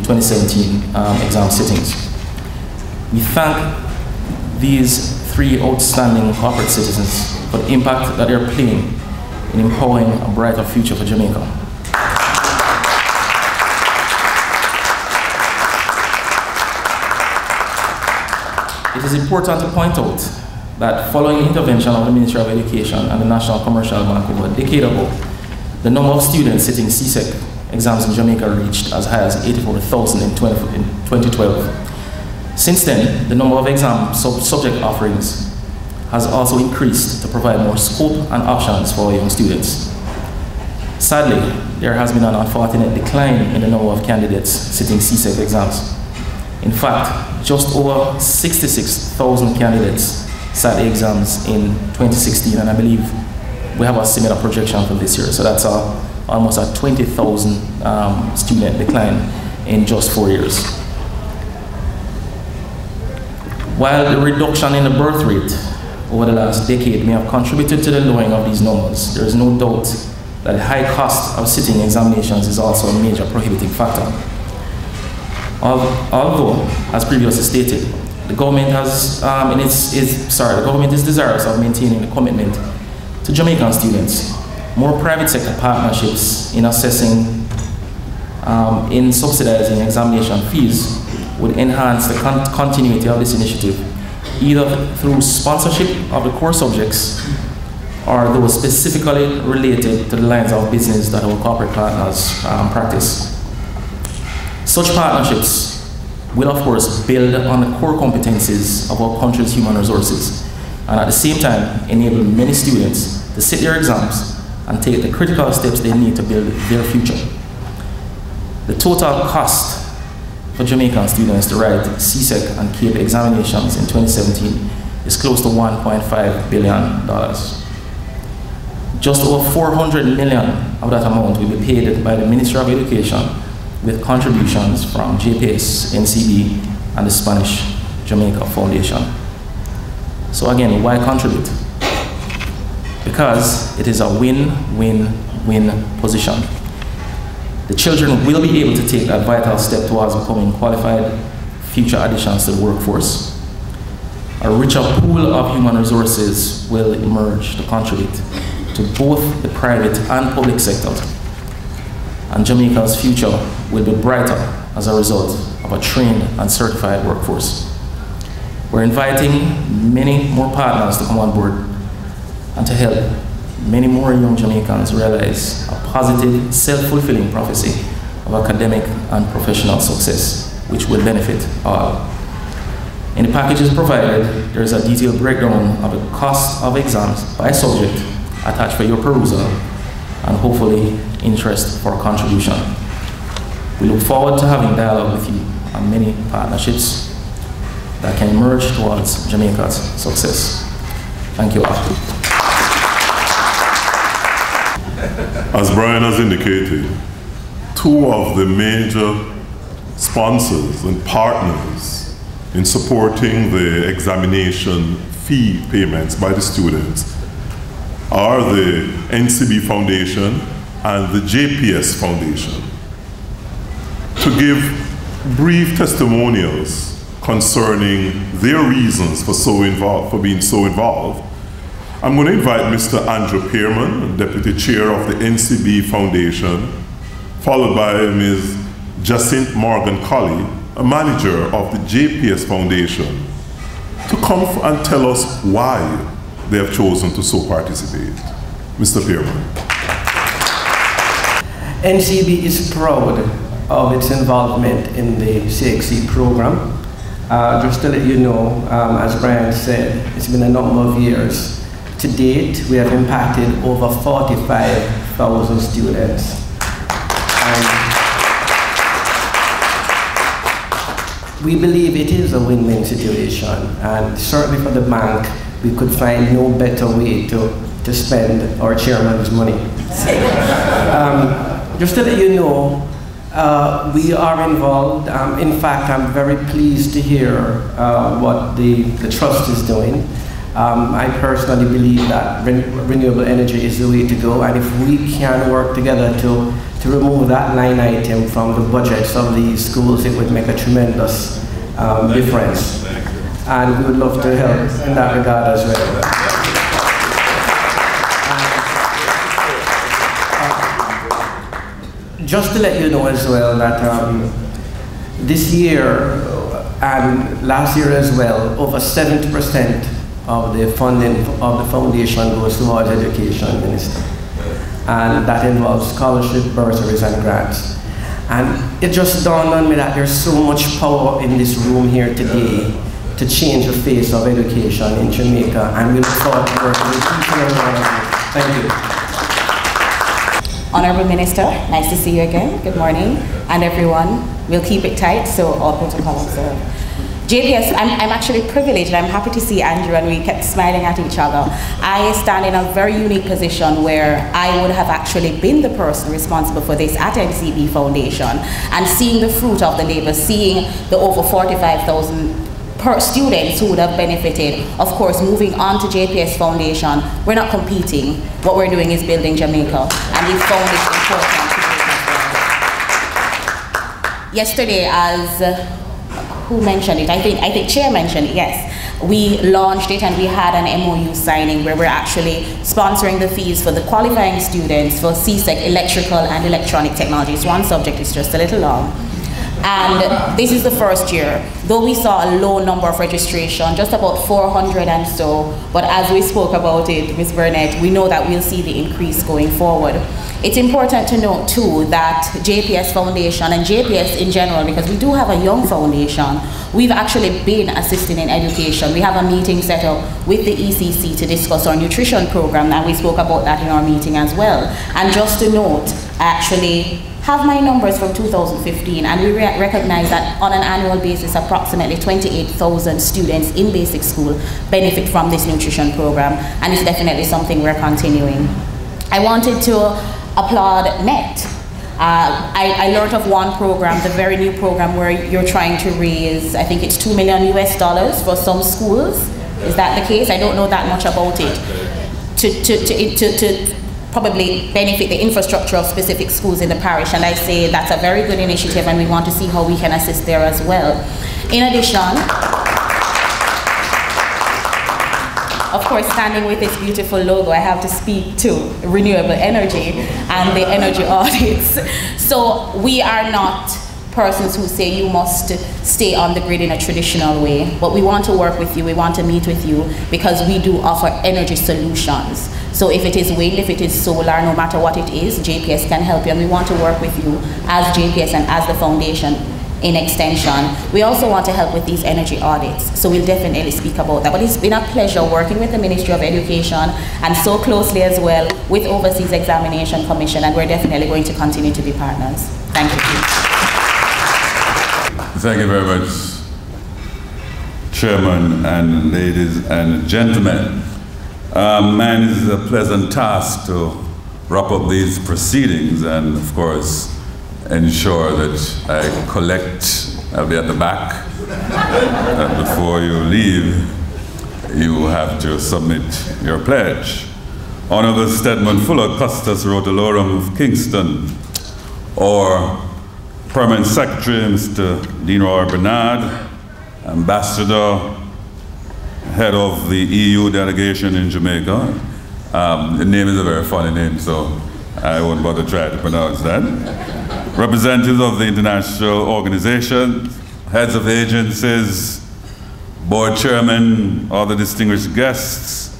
2017 exam sittings. We thank these 3 outstanding corporate citizens for the impact that they're playing in empowering a brighter future for Jamaica. It is important to point out that following the intervention of the Ministry of Education and the National Commercial Bank over a decade ago, the number of students sitting CSEC exams in Jamaica reached as high as 84,000 in 2012. Since then, the number of exam subject offerings has also increased to provide more scope and options for young students. Sadly, there has been an unfortunate decline in the number of candidates sitting CSEC exams. In fact, just over 66,000 candidates sat the exams in 2016, and I believe we have a similar projection for this year. So that's almost a 20,000 student decline in just 4 years. While the reduction in the birth rate over the last decade may have contributed to the lowering of these numbers, there is no doubt that the high cost of sitting examinations is also a major prohibiting factor. Although, as previously stated, the government the government is desirous of maintaining the commitment to Jamaican students. More private sector partnerships in assessing, in subsidizing examination fees would enhance the continuity of this initiative, either through sponsorship of the core subjects or those specifically related to the lines of business that our corporate partners practice. Such partnerships will, of course, build on the core competencies of our country's human resources, and at the same time enable many students to sit their exams and take the critical steps they need to build their future. The total cost for Jamaican students to write CSEC and CAPE examinations in 2017 is close to $1.5 billion. Just over 400 million of that amount will be paid by the Ministry of Education with contributions from JPS, NCB, and the Spanish Jamaica Foundation. So again, why contribute? Because it is a win-win-win position. The children will be able to take that vital step towards becoming qualified future additions to the workforce. A richer pool of human resources will emerge to contribute to both the private and public sectors. And Jamaica's future will be brighter as a result of a trained and certified workforce. We're inviting many more partners to come on board and to help many more young Jamaicans realize a positive, self-fulfilling prophecy of academic and professional success, which will benefit all. In the packages provided, there is a detailed breakdown of the cost of exams by subject attached for your perusal, and hopefully interest for contribution. We look forward to having dialogue with you on many partnerships that can emerge towards Jamaica's success. Thank you all. As Brian has indicated, 2 of the major sponsors and partners in supporting the examination fee payments by the students are the NCB Foundation and the JPS Foundation. To give brief testimonials concerning their reasons for being so involved, I'm going to invite Mr. Andrew Pearman, Deputy Chair of the NCB Foundation, followed by Ms. Jacinthe Morgan-Colley, a manager of the JPS Foundation, to come and tell us why they have chosen to so participate. Mr. Pearman. NCB is proud of its involvement in the CXC program. Just to let you know, as Brian said, it's been a number of years. To date, we have impacted over 45,000 students. We believe it is a win-win situation, and certainly for the bank, we could find no better way to spend our chairman's money. Just to let you know, we are involved. In fact, I'm very pleased to hear what the trust is doing. I personally believe that renewable energy is the way to go, and if we can work together to to remove that line item from the budgets of these schools, it would make a tremendous difference. And we would love to help in that regard as well. Just to let you know as well that this year and last year as well, over 70% of the funding of the foundation goes towards education, Minister. And that involves scholarship, bursaries, and grants. And it just dawned on me that there's so much power in this room here today to change the face of education in Jamaica, and we look forward to working with each and every one of you. Thank you. Honorable Minister, nice to see you again. Good morning. And everyone, we'll keep it tight, so all protocol observed. JPS, I'm actually privileged, and I'm happy to see Andrew, and we kept smiling at each other. I stand in a very unique position where I would have actually been the person responsible for this at MCB Foundation, and seeing the fruit of the labor, seeing the over 45,000 per students who would have benefited. Of course, moving on to JPS Foundation, we're not competing. What we're doing is building Jamaica, and we found it important to do that. Yesterday, as who mentioned it? I think Chair mentioned it, yes. We launched it and we had an MOU signing where we're actually sponsoring the fees for the qualifying students for CSEC electrical and electronic technologies. One subject is just a little long. And this is the first year. Though we saw a low number of registration, just about 400 and so, but as we spoke about it, Ms. Burnett, we know that we'll see the increase going forward. It's important to note too that JPS Foundation and JPS in general, because we do have a young foundation, we've actually been assisting in education. We have a meeting set up with the ECC to discuss our nutrition program, and we spoke about that in our meeting as well. And just to note, I actually have my numbers from 2015, and we recognize that on an annual basis, approximately 28,000 students in basic school benefit from this nutrition program, and it's definitely something we're continuing. I wanted to applaud NET. I learned of one program, the very new program where you're trying to raise, I think it's $2 million US for some schools. Is that the case? I don't know that much about it. To probably benefit the infrastructure of specific schools in the parish, and I say that's a very good initiative, and we want to see how we can assist there as well. In addition, of course, standing with this beautiful logo, I have to speak to renewable energy and the energy audits. So we are not persons who say you must stay on the grid in a traditional way, but we want to work with you, we want to meet with you, because we do offer energy solutions. So if it is wind, if it is solar, no matter what it is, JPS can help you, and we want to work with you as JPS and as the foundation in extension. We also want to help with these energy audits, so we'll definitely speak about that. But it's been a pleasure working with the Ministry of Education and so closely as well with Overseas Examination Commission, and we're definitely going to continue to be partners. Thank you. Thank you very much, Chairman and ladies and gentlemen. Man, it is a pleasant task to wrap up these proceedings and, of course, ensure that I collect, I'll be at the back, that before you leave, you have to submit your pledge. Honorable Stedman Fuller, Custos Rotalorum of Kingston, or Permanent Secretary, Mr. Dean Roy Bernard, Ambassador, Head of the EU delegation in Jamaica. The name is a very funny name, so I won't bother trying to pronounce that. Representatives of the international organizations, heads of agencies, board chairmen, all the distinguished guests,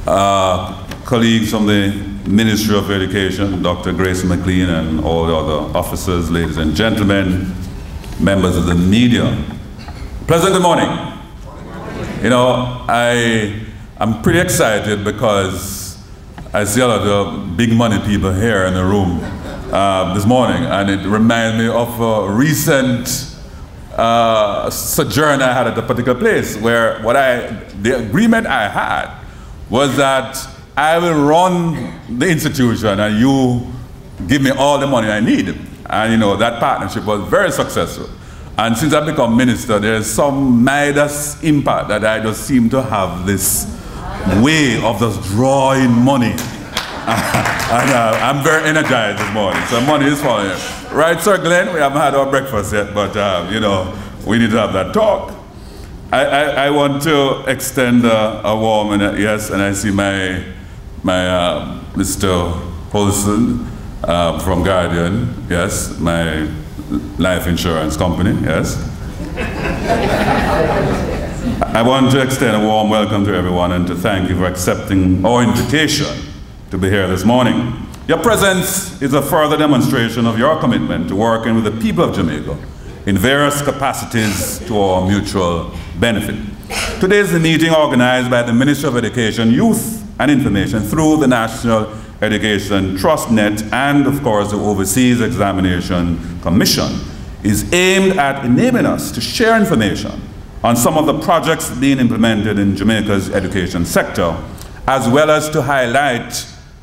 colleagues from the Ministry of Education, Dr. Grace McLean, and all the other officers, ladies and gentlemen, members of the media. Pleasant good morning. You know, I'm pretty excited because I see a lot of big money people here in the room this morning, and it reminds me of a recent sojourn I had at a particular place where the agreement I had was that I will run the institution and you give me all the money I need. And you know, that partnership was very successful. And since I've become minister, there's some Midas impact that I just seem to have this way of just drawing money I'm very energized this morning, so money is falling in. Right, Sir Glenn? We haven't had our breakfast yet, but you know, we need to have that talk. I want to extend a warm yes, and I see my Mr. Holson from Guardian, yes, my life insurance company, yes. I want to extend a warm welcome to everyone and to thank you for accepting our invitation to be here this morning. Your presence is a further demonstration of your commitment to working with the people of Jamaica in various capacities to our mutual benefit. Today is the meeting organized by the Ministry of Education, Youth and Information through the National Education Trust Net and, of course, the Overseas Examination Commission is aimed at enabling us to share information on some of the projects being implemented in Jamaica's education sector, as well as to highlight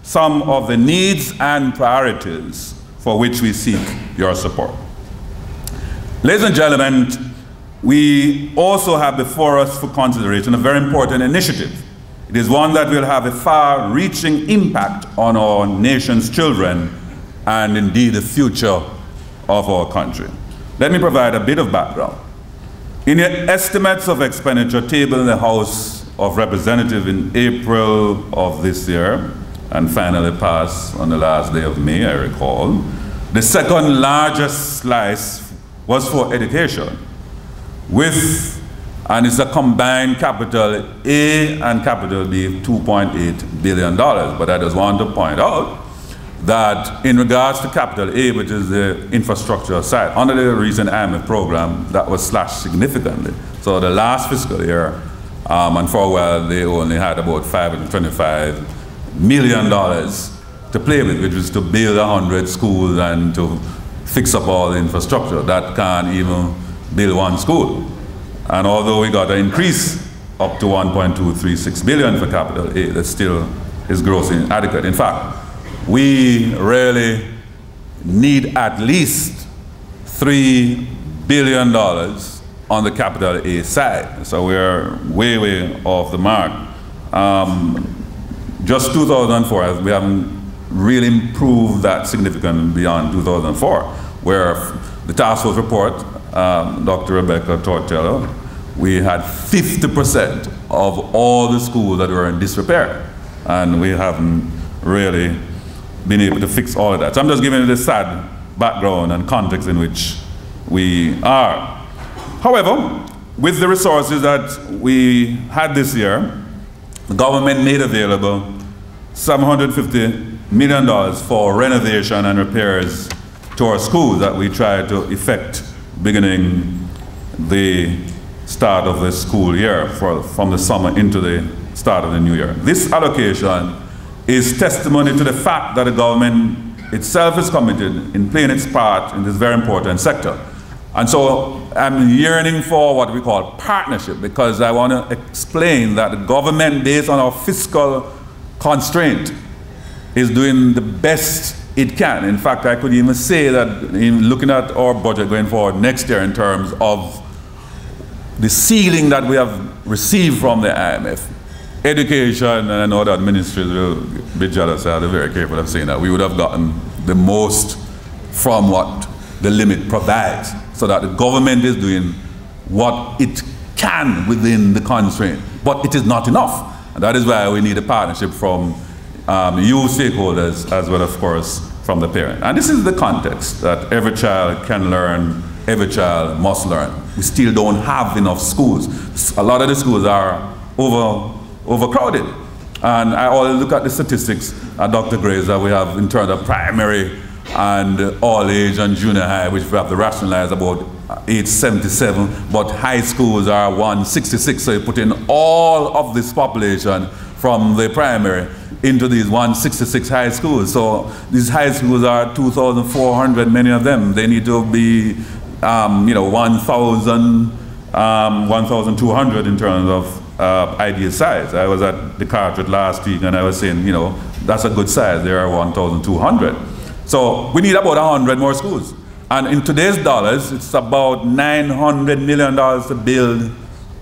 some of the needs and priorities for which we seek your support. Ladies and gentlemen, we also have before us for consideration a very important initiative. It is one that will have a far-reaching impact on our nation's children and indeed the future of our country. Let me provide a bit of background. In your estimates of expenditure tabled in the House of Representatives in April of this year, and finally passed on the last day of May, I recall, the second largest slice was for education, and it's a combined capital A and capital B of $2.8 billion. But I just want to point out that in regards to capital A, which is the infrastructure side, under the recent IMF program, that was slashed significantly. So the last fiscal year, and for a while, they only had about $525 million to play with, which was to build 100 schools and to fix up all the infrastructure. That can't even build one school. And although we got an increase up to 1.236 billion for capital A, that still is grossly inadequate. In fact, we really need at least $3 billion on the capital A side. So we're way, way off the mark. Just 2004, we haven't really improved that significantly beyond 2004, where the task force report, Dr. Rebecca Tortello, we had 50% of all the schools that were in disrepair. And we haven't really been able to fix all of that. So I'm just giving you the sad background and context in which we are. However, with the resources that we had this year, the government made available $750 million for renovation and repairs to our schools that we tried to effect beginning the start of the school year, from the summer into the start of the new year. This allocation is testimony to the fact that the government itself is committed in playing its part in this very important sector. And so I'm yearning for what we call partnership, because I want to explain that the government, based on our fiscal constraint, is doing the best it can. In fact, I could even say that in looking at our budget going forward next year in terms of the ceiling that we have received from the IMF, education, and I know that ministries will be jealous, I'll be very careful of saying that, we would have gotten the most from what the limit provides, so that the government is doing what it can within the constraint, but it is not enough. And that is why we need a partnership from you stakeholders, as well, of course, from the parent. And this is the context that every child can learn, every child must learn. We still don't have enough schools. A lot of the schools are overcrowded. And I always look at the statistics at Dr. Gray's that we have in terms of primary and all age and junior high, which we have to rationalize about age 77, but high schools are 166, so you put in all of this population from the primary into these 166 high schools. So these high schools are 2,400, many of them. They need to be, 1,200 in terms of ideal size. I was at the Carteret last week and I was saying, that's a good size. There are 1,200. So we need about 100 more schools. And in today's dollars, it's about $900 million to build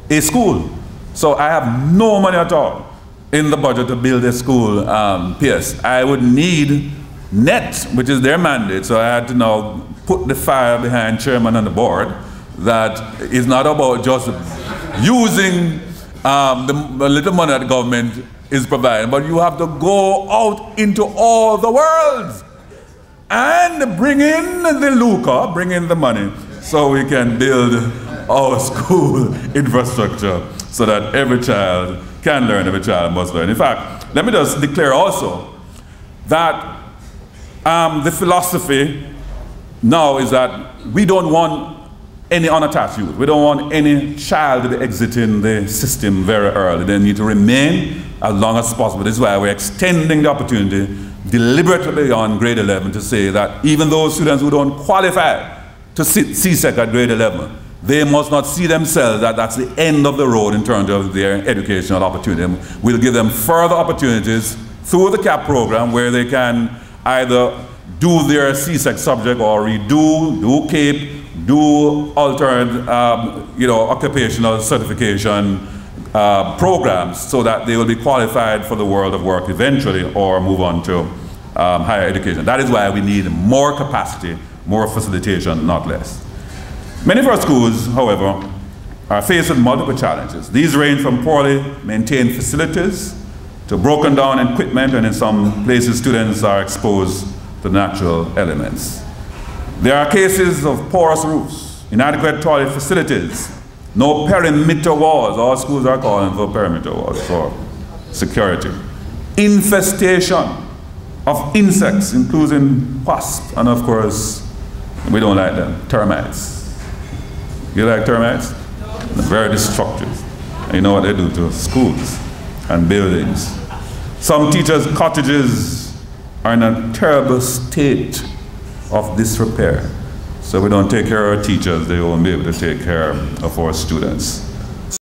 a school. So I have no money at all in the budget to build a school, PS, I would need NET, which is their mandate. So I had to now put the fire behind chairman and the board that it's not about just using the little money that the government is providing, but you have to go out into all the world and bring in the lucre, bring in the money, so we can build our school infrastructure so that every child can learn, every child must learn. In fact, let me just declare also that the philosophy now is that we don't want any unattached youth. We don't want any child to be exiting the system very early. They need to remain as long as possible. This is why we're extending the opportunity deliberately beyond grade 11 to say that even those students who don't qualify to CSEC at grade 11, they must not see themselves that that's the end of the road in terms of their educational opportunity. We'll give them further opportunities through the CAP program where they can either do their CSEC subject or redo, do CAPE, do alternate occupational certification programs so that they will be qualified for the world of work eventually or move on to higher education. That is why we need more capacity, more facilitation, not less. Many of our schools, however, are faced with multiple challenges. These range from poorly maintained facilities to broken down equipment, and in some places students are exposed to natural elements. There are cases of porous roofs, inadequate toilet facilities, no perimeter walls. All schools are calling for perimeter walls for security. Infestation of insects, including wasps, and of course, we don't like them, termites. You like termites? They're very destructive. And you know what they do to schools and buildings. Some teachers' cottages are in a terrible state of disrepair. So we don't take care of our teachers, they won't be able to take care of our students.